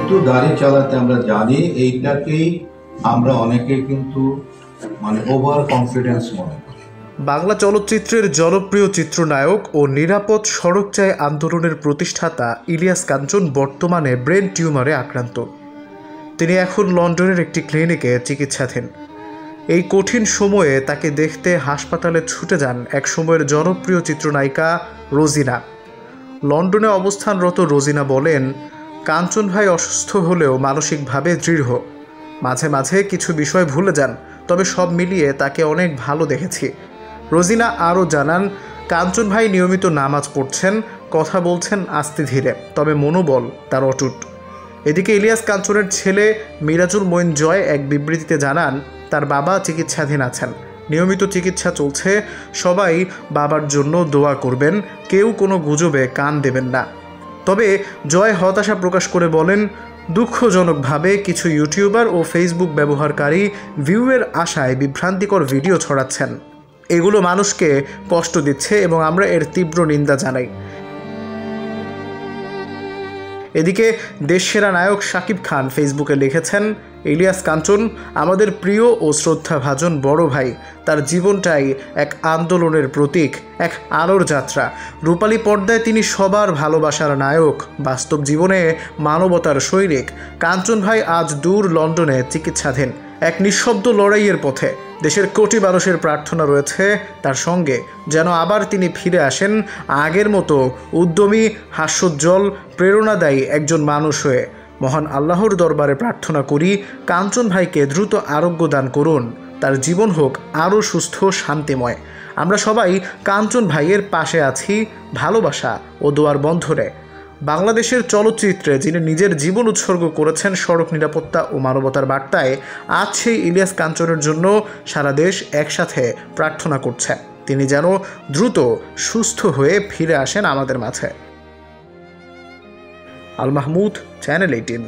কিন্তু গাড়ি চালাতে আমরা জানি, এইটাকেই আমরা অনেকে কিন্তু মানে ওভার কনফিডেন্স মনে করি। বাংলা চলচ্চিত্রের জনপ্রিয় চিত্রনায়ক ও নিরাপদ সড়ক চাই আন্দোলনের প্রতিষ্ঠাতা ইলিয়াস কাঞ্চন বর্তমানে ব্রেন টিউমারে আক্রান্ত। তিনি এখন লন্ডনের একটি ক্লিনিকে চিকিৎসাধীন। এই কঠিন সময়ে তাকে দেখতে হাসপাতালে ছুটে যান এক সময়ের জনপ্রিয় চিত্রনায়িকা রোজিনা। লন্ডনে অবস্থানরত রোজিনা বলেন, কাঞ্চন ভাই অসুস্থ হলেও মানসিকভাবে দৃঢ়। মাঝে মাঝে কিছু বিষয় ভুলে যান, তবে সব মিলিয়ে তাকে অনেক ভালো দেখেছি। রোজিনা আরও জানান, কাঞ্চন ভাই নিয়মিত নামাজ পড়ছেন, কথা বলছেন আস্তে ধীরে, তবে মনোবল তার অটুট। এদিকে ইলিয়াস কাঞ্চনের ছেলে মিরাজুল মঈন জয় এক বিবৃতিতে জানান, তার বাবা চিকিৎসাধীন আছেন, নিয়মিত চিকিৎসা চলছে, সবাই বাবার জন্য দোয়া করবেন, কেউ কোনো গুজবে কান দেবেন না। তবে জয় হতাশা প্রকাশ করে বলেন, দুঃখজনকভাবে কিছু ইউটিউবার ও ফেসবুক ব্যবহারকারী ভিউয়ের আশায় বিভ্রান্তিকর ভিডিও ছড়াচ্ছেন। এগুলো মানুষকে কষ্ট দিচ্ছে এবং আমরা এর তীব্র নিন্দা জানাই। এদিকে দেশসেরা নায়ক শাকিব খান ফেসবুকে লিখেছেন, ইলিয়াস কাঞ্চন আমাদের প্রিয় ও শ্রদ্ধাভাজন বড় ভাই। তার জীবনটাই এক আন্দোলনের প্রতীক, এক আলোর যাত্রা। রূপালী পর্দায় তিনি সবার ভালোবাসার নায়ক, বাস্তব জীবনে মানবতার সৈনিক। কাঞ্চন ভাই আজ দূর লন্ডনে চিকিৎসাধীন, এক নিঃশব্দ লড়াইয়ের পথে। দেশের কোটি মানুষের প্রার্থনা রয়েছে তার সঙ্গে, যেন আবার তিনি ফিরে আসেন আগের মতো উদ্যমী, হাস্যোজ্জ্বল, প্রেরণাদায়ী একজন মানুষ হয়ে। মহান আল্লাহর দরবারে প্রার্থনা করি, কাঞ্চন ভাইকে দ্রুত আরোগ্য দান করুন, তার জীবন হোক আরও সুস্থ, শান্তিময়। আমরা সবাই কাঞ্চন ভাইয়ের পাশে আছি, ভালোবাসা ও দোয়ার বন্ধনে। বাংলাদেশের চলচ্চিত্রে যিনি নিজের জীবন উৎসর্গ করেছেন সড়ক নিরাপত্তা ও মানবতার বার্তায়, আজ সেই ইলিয়াস কাঞ্চনের জন্য সারা দেশ একসাথে প্রার্থনা করছে, তিনি যেন দ্রুত সুস্থ হয়ে ফিরে আসেন আমাদের মাঝে। আল মাহমুদ, চ্যানেল 18।